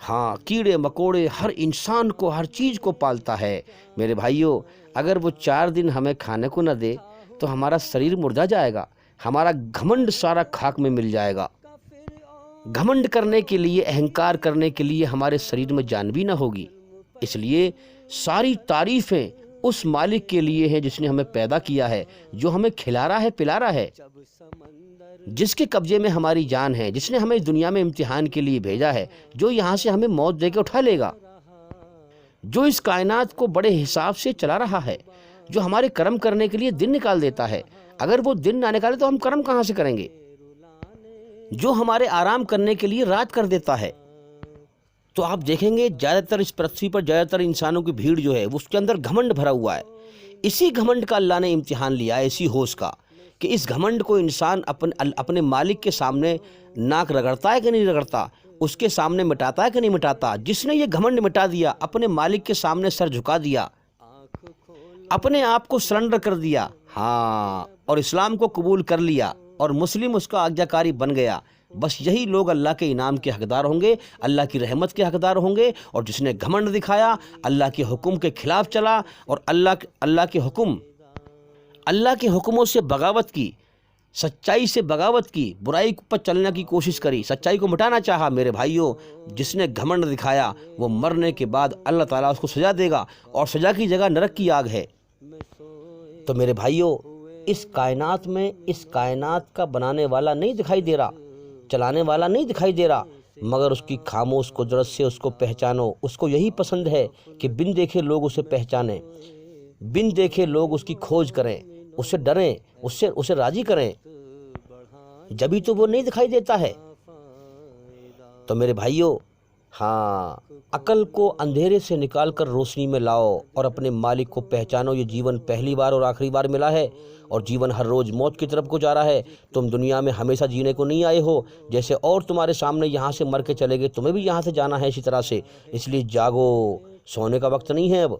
ہاں، کیڑے مکوڑے، ہر انسان کو، ہر چیز کو پالتا ہے۔ میرے بھائیوں، اگر وہ 4 دن ہمیں کھانے کو نہ دے تو ہمارا شریر مردہ جائے گا، ہمارا گھمنڈ سارا خاک میں مل جائے گا۔ گھمنڈ کرنے کے لیے، اہنکار کرنے کے لیے ہمارے شریر میں جان بھی نہ ہوگی۔ اس لیے ساری تعریفیں اس مالک کے لیے ہیں جس نے ہمیں پیدا کیا ہے، جو ہمیں کھلا رہا ہے، پلا رہا ہے، جس کے قبضے میں ہماری جان ہے، جس نے ہمیں دنیا میں امتحان کے لیے بھیجا ہے، جو یہاں سے ہمیں موت دے کے اٹھا لے گا، جو اس کائنات کو بڑے حساب سے چلا رہا ہے، جو ہمارے کرم کرنے کے لیے دن نکال دیتا ہے۔ اگر وہ دن نہ نکالے تو ہم کرم کہاں سے کریں گے؟ جو ہمارے آرام کرنے کے لیے رات کر دیتا ہے۔ تو آپ دیکھیں گے زیادہ تر اس پرتھوی پر زیادہ تر انسانوں کی بھیڑ جو ہے وہ اس کے اندر گھمنڈ بھرا ہوا ہے۔ اسی گھمنڈ کا اللہ نے امتحان لیا ہے، اسی ہوش کا، کہ اس گھمنڈ کو انسان اپنے مالک کے سامنے ناک رگڑتا ہے کہ نہیں رگڑتا، اس کے سامنے مٹاتا ہے کہ نہیں مٹاتا۔ جس نے یہ گھمنڈ مٹا دیا، اپنے مالک کے سامنے سر جھکا دیا، اپنے آپ کو سرنڈر کر دیا، ہاں، اور اسلام کو قبول کر لیا اور مسلم اس کا آجزا کاری بن گیا، بس یہی لوگ اللہ کے انعام کے حقدار ہوں گے، اللہ کی رحمت کے حقدار ہوں گے۔ اور جس نے گھمنڈ دکھایا، اللہ کے حکم کے خلاف چلا اور اللہ کے حکموں سے بغاوت کی، سچائی سے بغاوت کی، برائی پر چلنے کی کوشش کری، سچائی کو مٹانا چاہا، میرے بھائیوں، جس نے گھمنڈ دکھایا وہ مرنے کے بعد اللہ تعالیٰ اس کو سزا دے گا، اور سزا کی جگہ نرک کی آگ ہے۔ تو میرے بھائیوں، اس کائنات میں، اس کائنات کا بنانے والا نہیں دکھائی دے رہا، چلانے والا نہیں دکھائی دے رہا، مگر اس کی خاموش قدرت سے اس کو پہچانو۔ اس کو یہی پسند ہے کہ بن دیکھے لوگ اسے پہچانیں، بن دیکھے لوگ اس کی کھوج کریں، اس سے ڈریں، اسے راضی کریں، جبھی تو وہ نہیں دکھائی دیتا ہے۔ تو میرے بھائیوں، ہاں، عقل کو اندھیرے سے نکال کر روشنی میں لاؤ اور اپنے مالک کو پہچانو۔ یہ جیون پہلی بار اور آخری بار ملا ہے، اور جیون ہر روز موت کی طرف کو جا رہا ہے۔ تم دنیا میں ہمیشہ جینے کو نہیں آئے ہو، جیسے اور تمہارے سامنے یہاں سے مر کے چلے گئے، تمہیں بھی یہاں سے جانا ہے اسی طرح سے۔ اس لیے جاگو، سونے کا وقت نہیں ہے اب،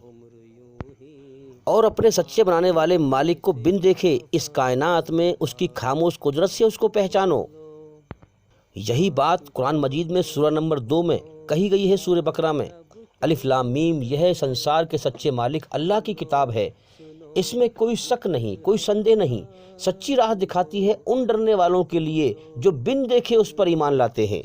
اور اپنے سچے بنانے والے مالک کو بن دیکھے اس کائنات میں اس کی خاموش قدرت سے اس کو پہچانو۔ یہی بات قرآن مجید میں سورہ نمبر 2 میں کہی گئی ہے، سورہ بقرہ میں، الف لام میم، یہ سنسار کے سچے مالک اللہ کی کتاب ہے، اس میں کوئی شک نہیں، کوئی سندے نہیں، سچی راہ دکھاتی ہے ان ڈرنے والوں کے لیے جو بن دیکھے اس پر ایمان لاتے ہیں۔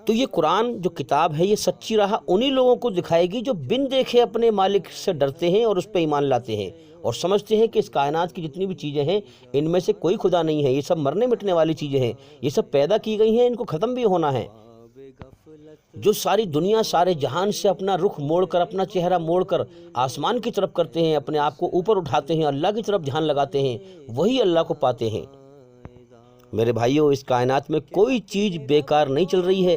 تو یہ قرآن جو کتاب ہے، یہ سچی راہ انہی لوگوں کو دکھائے گی جو بن دیکھے اپنے مالک سے ڈرتے ہیں اور اس پہ ایمان لاتے ہیں، اور سمجھتے ہیں کہ اس کائنات کی جتنی بھی چیزیں ہیں ان میں سے کوئی خدا نہیں ہے، یہ سب مرنے مٹنے والی چیزیں ہیں، یہ سب پیدا کی گئی ہیں، ان کو ختم بھی ہونا ہے۔ جو ساری دنیا سارے جہان سے اپنا رخ موڑ کر، اپنا چہرہ موڑ کر آسمان کی طرف کرتے ہیں، اپنے آپ کو اوپر اٹھاتے ہیں، اللہ کی طرف دھیان لگاتے ہیں، وہی اللہ کو پاتے ہیں۔ میرے بھائیوں، اس کائنات میں کوئی چیز بیکار نہیں چل رہی ہے۔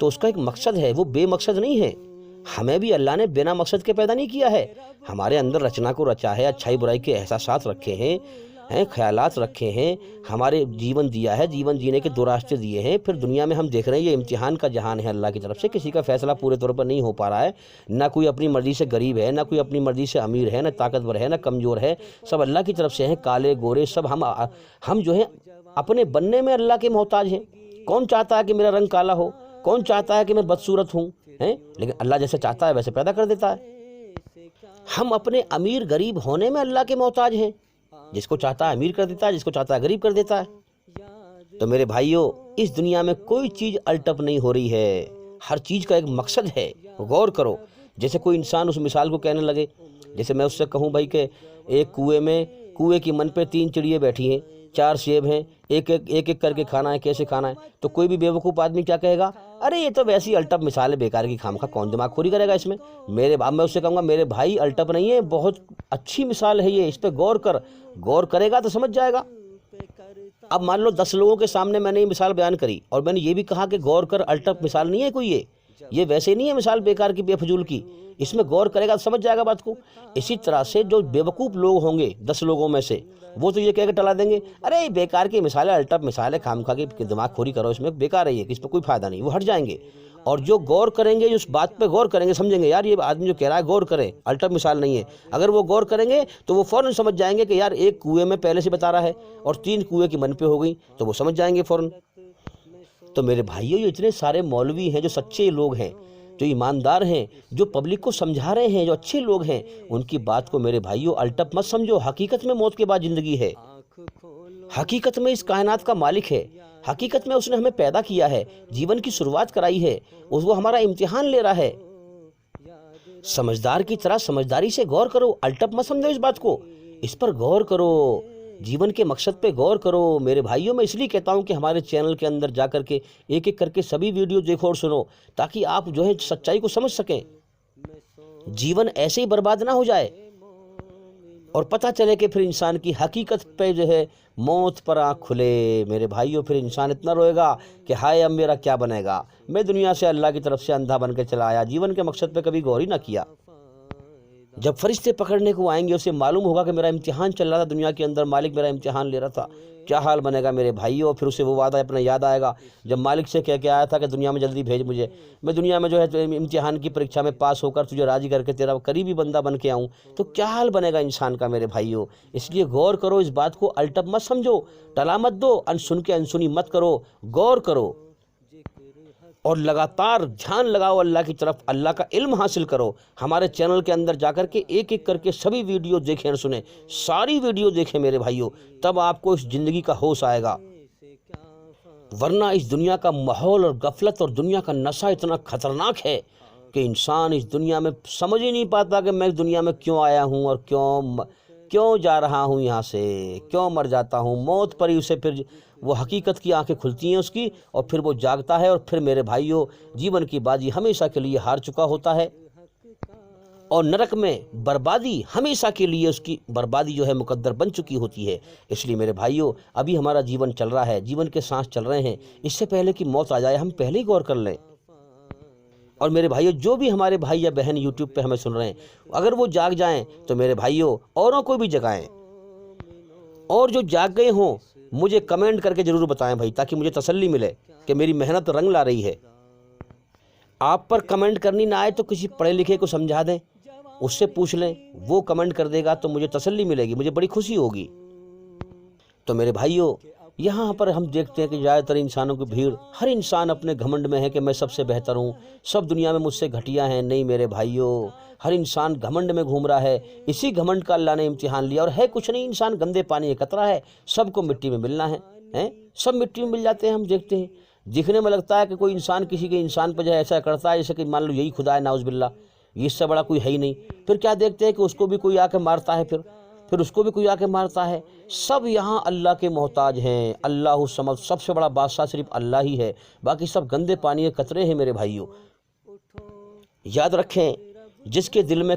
تو اس کا ایک مقصد ہے، وہ بے مقصد نہیں ہے۔ ہمیں بھی اللہ نے بنا مقصد کے پیدا نہیں کیا ہے، ہمارے اندر رچنا کو رچا ہے، اچھائی برائی کے احساسات رکھے ہیں، خیالات رکھے ہیں، ہمارے جیون دیا ہے، جیون جینے کے 2 راستے دیے ہیں۔ پھر دنیا میں ہم دیکھ رہے ہیں یہ امتحان کا جہان ہے اللہ کی طرف سے، کسی کا فیصلہ پورے طور پر نہیں ہو پا رہا ہے، نہ کوئی اپنی مرضی سے غریب ہے، نہ کوئی اپنی مرضی سے امیر ہے، نہ طاقتور ہے، نہ کمزور ہے، سب اللہ کی طرف سے ہیں، کالے گورے سب ہم جو ہیں اپنے بننے میں اللہ کے محتاج ہیں۔ کون چاہتا ہے کہ میرا رنگ کالا ہو؟ کون چاہتا ہے کہ میں بدصورت ہوں؟ لیکن اللہ جیسے چاہتا ہے ویسے پیدا کر دیتا ہے۔ ہم اپنے امیر غریب ہونے میں اللہ کے محتاج ہیں، جس کو چاہتا ہے امیر کر دیتا ہے، جس کو چاہتا ہے غریب کر دیتا ہے۔ تو میرے بھائیوں، اس دنیا میں کوئی چیز الٹپ نہیں ہو رہی ہے، ہر چیز کا ایک مقصد ہے، غور کرو۔ جیسے کوئی انسان اس مثال کو کہنے لگے، جیسے میں اس سے کہوں بھائی کہ ایک کنویں کی من پہ 3 چڑیے بیٹھی ہیں، 4 سیب ہیں، ایک ایک کر کے کھانا ہے، کیسے کھانا ہے؟ تو کوئی بھی بیوقوف آدمی کیا کہے گا؟ ارے یہ تو ویسی الٹپ مثال ہے، بیکار کی خام خواہ، کون دماغ خوری کرے گا اس میں؟ میں اس سے کہوں گا میرے بھائی الٹپ نہیں ہے، بہت اچھی مثال ہے یہ، اس پہ غور کرے گا تو سمجھ جائے گا۔ اب مان لو 10 لوگوں کے سامنے میں نے یہ مثال بیان کری اور میں نے یہ بھی کہا کہ غور کر، الٹپ مثال نہیں ہے کوئی، یہ ویسے نہیں ہے مثال بیکار کی، بے فضول کی، اس میں غور کرے گا تو سمجھ جائے گا بات کو۔ اسی طرح سے جو بیوقوف لوگ ہوں گے 10 لوگوں میں سے، وہ تو یہ کہہ کے ٹلا دیں گے، ارے بیکار کی مثال ہے، الٹپ مثال ہے، خام خواہ کی دماغ کھوری کرو، اس میں بیکار ہے، یہ اس پہ کوئی فائدہ نہیں، وہ ہٹ جائیں گے۔ اور جو غور کریں گے، اس بات پہ غور کریں گے، سمجھیں گے یار یہ آدمی جو کہہ رہا ہے غور کریں، الٹپ مثال نہیں ہے، اگر وہ غور کریں گے تو وہ فوراً سمجھ جائیں گے کہ یار ایک کنویں میں پہلے سے بتا رہا ہے اور 3 کنویں کی من پہ ہو گئی، تو وہ سمجھ جائیں گے فوراً۔ تو میرے بھائیوں، یہ اتنے سارے مولوی ہیں جو سچے لوگ ہیں، جو ایماندار ہیں، جو پبلک کو سمجھا رہے ہیں، جو اچھے لوگ ہیں، ان کی بات کو میرے بھائیوں الٹپ مت سمجھو۔ حقیقت میں موت کے بعد زندگی ہے، حقیقت میں اس کائنات کا مالک ہے، حقیقت میں اس نے ہمیں پیدا کیا ہے، جیون کی شروعات کرائی ہے، وہ ہمارا امتحان لے رہا ہے۔ سمجھدار کی طرح سمجھداری سے غور کرو، الٹپ مت سمجھو اس بات کو، اس پر غور کرو، جیون کے مقصد پہ غور کرو۔ میرے بھائیوں، میں اس لیے کہتا ہوں کہ ہمارے چینل کے اندر جا کر کے ایک ایک کر کے سبھی ویڈیو دیکھو اور سنو، تاکہ آپ جو ہے سچائی کو سمجھ سکیں، جیون ایسے ہی برباد نہ ہو جائے، اور پتہ چلے کہ پھر انسان کی حقیقت پہ جو ہے موت پر آنکھ کھلے۔ میرے بھائیوں، پھر انسان اتنا روئے گا کہ ہائے اب میرا کیا بنے گا، میں دنیا سے اللہ کی طرف سے اندھا بن کے چلا آیا، جیون کے مقصد پہ کبھی غور ہی نہ کیا۔ جب فرشتے پکڑنے کو آئیں گے، اسے معلوم ہوگا کہ میرا امتحان چل رہا تھا دنیا کے اندر، مالک میرا امتحان لے رہا تھا، کیا حال بنے گا میرے بھائیوں۔ پھر اسے وہ وعدہ اپنا یاد آئے گا جب مالک سے کہہ کے آیا تھا کہ دنیا میں جلدی بھیج مجھے، میں دنیا میں جو ہے امتحان کی پریکشا میں پاس ہو کر تجھے راضی کر کے تیرا قریبی بندہ بن کے آؤں، تو کیا حال بنے گا انسان کا میرے بھائیوں۔ اس لیے غور کرو، اس بات کو الٹپ مت سمجھو، ٹلا مت دو، سن کے انسنی مت کرو، غور کرو اور لگاتار دھیان لگاؤ اللہ کی طرف، اللہ کا علم حاصل کرو۔ ہمارے چینل کے اندر جا کر کے ایک ایک کر کے سبھی ویڈیو دیکھیں اور سنیں، ساری ویڈیو دیکھیں میرے بھائیوں، تب آپ کو اس زندگی کا ہوش آئے گا۔ ورنہ اس دنیا کا ماحول اور غفلت اور دنیا کا نشہ اتنا خطرناک ہے کہ انسان اس دنیا میں سمجھ ہی نہیں پاتا کہ میں دنیا میں کیوں آیا ہوں اور کیوں جا رہا ہوں، یہاں سے کیوں مر جاتا ہوں۔ موت پر ہی اسے پھر وہ حقیقت کی آنکھیں کھلتی ہیں اس کی، اور پھر وہ جاگتا ہے، اور پھر میرے بھائیوں جیون کی بازی ہمیشہ کے لیے ہار چکا ہوتا ہے، اور نرک میں بربادی ہمیشہ کے لیے اس کی بربادی جو ہے مقدر بن چکی ہوتی ہے۔ اس لیے میرے بھائیوں، ابھی ہمارا جیون چل رہا ہے، جیون کے سانس چل رہے ہیں، اس سے پہلے کہ موت آ جائے ہم پہلے ہی غور کر لیں۔ اور میرے بھائیوں، جو بھی ہمارے بھائی یا بہن یوٹیوب پہ ہمیں سن رہے ہیں، اگر وہ جاگ جائیں تو میرے بھائیوں اوروں کو بھی جگائیں، اور جو جاگ گئے ہوں مجھے کمنٹ کر کے ضرور بتائیں بھائی، تاکہ مجھے تسلی ملے کہ میری محنت رنگ لا رہی ہے۔ آپ پر کمنٹ کرنی نہ آئے تو کسی پڑھے لکھے کو سمجھا دیں، اس سے پوچھ لیں، وہ کمنٹ کر دے گا تو مجھے تسلی ملے گی، مجھے بڑی خوشی ہوگی۔ تو میرے بھائیوں یہاں پر ہم دیکھتے ہیں کہ زیادہ تر انسانوں کی بھیڑ، ہر انسان اپنے گھمنڈ میں ہے کہ میں سب سے بہتر ہوں، سب دنیا میں مجھ سے گھٹیا ہیں۔ نہیں میرے بھائیوں، ہر انسان گھمنڈ میں گھوم رہا ہے، اسی گھمنڈ کا اللہ نے امتحان لیا، اور ہے کچھ نہیں، انسان گندے پانی کا قطرہ ہے، سب کو مٹی میں ملنا ہے، سب مٹی میں مل جاتے ہیں۔ ہم دیکھتے ہیں، دکھنے میں لگتا ہے کہ کوئی انسان کسی کے انسان پہ جو ہے ایسا کرتا ہے جیسے کہ مان لو یہی خدا ہے، ناؤذ باللہ، یہ اس سے بڑا کوئی ہے ہی نہیں۔ پھر کیا دیکھتے ہیں کہ اس کو بھی کوئی آ کے مارتا ہے، پھر اس کو بھی کوئی آ کے مارتا ہے۔ سب یہاں اللہ کے محتاج ہیں۔ اللہ الصمد، سب سے بڑا بادشاہ صرف اللہ ہی ہے، باقی سب گندے پانی کے قطرے ہیں۔ میرے بھائیوں یاد رکھیں، جس کے دل میں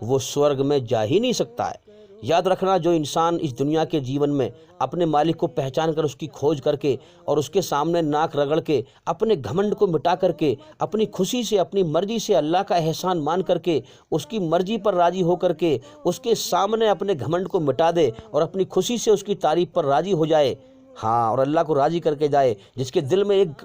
وہ سورگ میں جا ہی نہیں سکتا ہے۔ یاد رکھنا، جو انسان اس دنیا کے جیون میں اپنے مالک کو پہچان کر، اس کی کھوج کر کے، اور اس کے سامنے ناک رگڑ کے، اپنے گھمنڈ کو مٹا کر کے، اپنی خوشی سے، اپنی مرضی سے اللہ کا احسان مان کر کے، اس کی مرضی پر راضی ہو کر کے، اس کے سامنے اپنے گھمنڈ کو مٹا دے اور اپنی خوشی سے اس کی تعریف پر راضی ہو جائے، ہاں، اور اللہ کو راضی کر کے جائے، جس کے دل میں ایک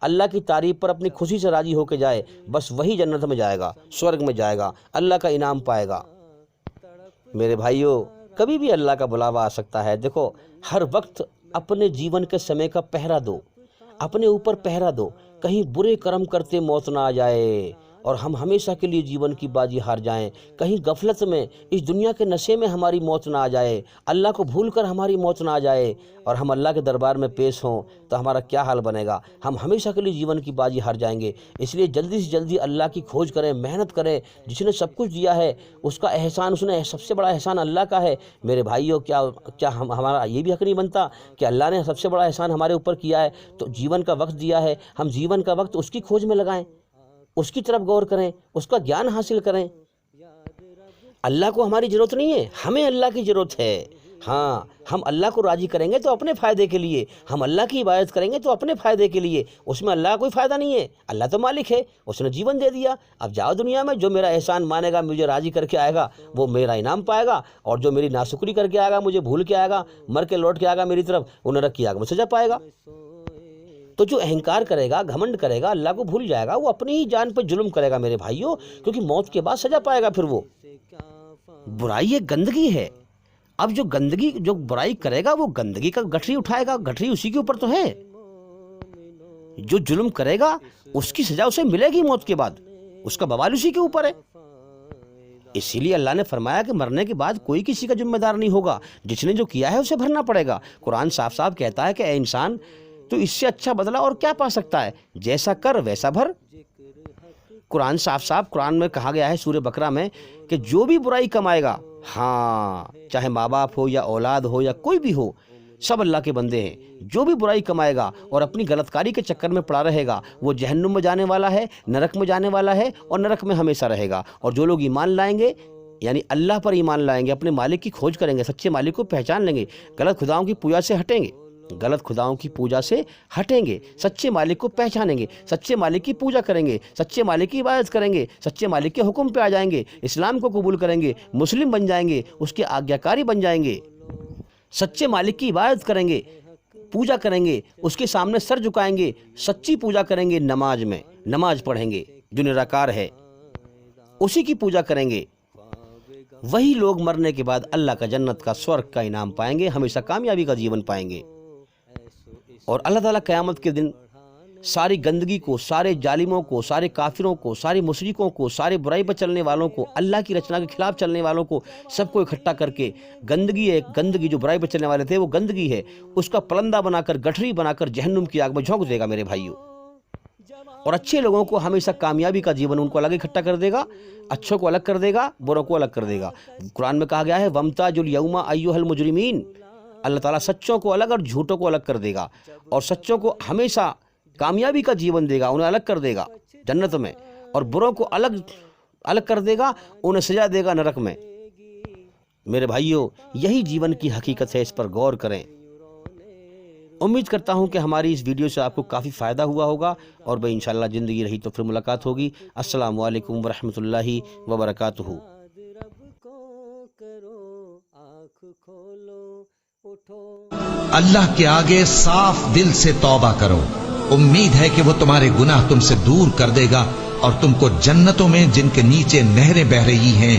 اللہ کی تعریف پر اپنی خوشی سے راضی ہو کے جائے، بس وہی جنت میں جائے گا، سورگ میں جائے گا، اللہ کا انعام پائے گا۔ میرے بھائیوں کبھی بھی اللہ کا بلاوا آ سکتا ہے۔ دیکھو، ہر وقت اپنے جیون کے سمے کا پہرا دو، اپنے اوپر پہرا دو، کہیں برے کرم کرتے موت نہ آ جائے اور ہم ہمیشہ کے لیے جیون کی بازی ہار جائیں، کہیں غفلت میں، اس دنیا کے نشے میں ہماری موت نہ آ جائے، اللہ کو بھول کر ہماری موت نہ آ جائے اور ہم اللہ کے دربار میں پیش ہوں تو ہمارا کیا حال بنے گا؟ ہم ہمیشہ کے لیے جیون کی بازی ہار جائیں گے۔ اس لیے جلدی سے جلدی اللہ کی کھوج کریں، محنت کریں، جس نے سب کچھ دیا ہے اس کا احسان، اس نے سب سے بڑا احسان اللہ کا ہے۔ میرے بھائیوں کیا ہمارا یہ بھی حق نہیں بنتا کہ اللہ نے سب سے بڑا احسان ہمارے اوپر کیا ہے تو جیون کا وقت دیا ہے، ہم جیون کا وقت اس کی کھوج میں لگائیں، اس کی طرف غور کریں، اس کا گیان حاصل کریں۔ اللہ کو ہماری ضرورت نہیں ہے، ہمیں اللہ کی ضرورت ہے۔ ہاں، ہم اللہ کو راضی کریں گے تو اپنے فائدے کے لیے، ہم اللہ کی عبادت کریں گے تو اپنے فائدے کے لیے، اس میں اللہ کا کوئی فائدہ نہیں ہے۔ اللہ تو مالک ہے، اس نے جیون دے دیا، اب جاؤ دنیا میں، جو میرا احسان مانے گا، مجھے راضی کر کے آئے گا، وہ میرا انعام پائے گا، اور جو میری ناشکری کر کے آئے گا، مجھے بھول کے آئے گا، مر کے لوٹ کے آئے گا میری طرف، وہ نرک کی آگ میں سزا پائے گا۔ تو جو اہنکار کرے گا، گھمنڈ کرے گا، اللہ کو بھول جائے گا، وہ اپنی ہی جان پہ ظلم کرے گا میرے بھائیوں، کیونکہ موت کے بعد سزا پائے گا۔ پھر وہ برائی ایک گندگی ہے، اب جو برائی کرے گا وہ گندگی کا گٹھری اٹھائے گا، گٹھری اسی کے اوپر تو ہے۔ جو ظلم کرے گا اس کی سزا اسے ملے گی موت کے بعد، اس کا بوال اسی کے اوپر ہے۔ اسی لیے اللہ نے فرمایا کہ مرنے کے بعد کوئی کسی کا ذمہ دار نہیں ہوگا، جس نے جو کیا ہے اسے بھرنا پڑے گا۔ قرآن صاف صاف کہتا ہے کہ اے انسان، تو اس سے اچھا بدلہ اور کیا پا سکتا ہے؟ جیسا کر ویسا بھر۔ قرآن صاف قرآن میں کہا گیا ہے سورہ بقرہ میں کہ جو بھی برائی کمائے گا، ہاں، چاہے ماں باپ ہو یا اولاد ہو یا کوئی بھی ہو، سب اللہ کے بندے ہیں، جو بھی برائی کمائے گا اور اپنی غلط کاری کے چکر میں پڑا رہے گا، وہ جہنم میں جانے والا ہے، نرک میں جانے والا ہے، اور نرک میں ہمیشہ رہے گا۔ اور جو لوگ ایمان لائیں گے، یعنی اللہ پر ایمان لائیں گے، اپنے مالک کی کھوج کریں گے، سچے مالک کو پہچان لیں گے، غلط خداؤں کی پوجا سے ہٹیں گے، سچے مالک کو پہچانیں گے، سچے مالک کی پوجا کریں گے، سچے مالک کی عبادت کریں گے، سچے مالک کے حکم پہ آ جائیں گے، اسلام کو قبول کریں گے، مسلم بن جائیں گے، اس کے آگیاکاری بن جائیں گے، سچے مالک کی عبادت کریں گے، پوجا کریں گے، اس کے سامنے سر جھکائیں گے، سچی پوجا کریں گے، نماز پڑھیں گے، جو نراکار ہے اسی کی پوجا کریں گے، وہی لوگ مرنے کے بعد اللہ کا جنت کا، سورگ کا انعام پائیں گے، ہمیشہ کامیابی کا جیون پائیں گے۔ اور اللہ تعالیٰ قیامت کے دن ساری گندگی کو، سارے ظالموں کو، سارے کافروں کو، سارے مشرکوں کو، سارے برائی پر چلنے والوں کو، اللہ کی رچنا کے خلاف چلنے والوں کو، سب کو اکٹھا کر کے، گندگی جو برائی پر چلنے والے تھے وہ گندگی ہے، اس کا پلندہ بنا کر، گٹھری بنا کر جہنم کی آگ میں جھونک دے گا میرے بھائیوں۔ اور اچھے لوگوں کو ہمیشہ کامیابی کا جیون، ان کو الگ اکٹھا کر دے گا، اچھوں کو الگ کر دے گا، بروں کو الگ کر دے گا۔ قرآن میں کہا گیا ہے وَامْتَازُوا الْيَوْمَ أَيُّهَا الْمُجْرِمِينَ، اللہ تعالیٰ سچوں کو الگ اور جھوٹوں کو الگ کر دے گا، اور سچوں کو ہمیشہ کامیابی کا جیون دے گا، انہیں الگ کر دے گا جنت میں، اور بروں کو الگ کر دے گا، انہیں سزا دے گا نرک میں۔ میرے بھائیوں، یہی جیون کی حقیقت ہے، اس پر غور کریں۔ امید کرتا ہوں کہ ہماری اس ویڈیو سے آپ کو کافی فائدہ ہوا ہوگا، اور بھائی انشاءاللہ زندگی رہی تو پھر ملاقات ہوگی۔ السلام علیکم ورحمۃ اللہ وبرکاتہ۔ اللہ کے آگے صاف دل سے توبہ کرو، امید ہے کہ وہ تمہارے گناہ تم سے دور کر دے گا اور تم کو جنتوں میں جن کے نیچے نہریں بہہ رہی ہیں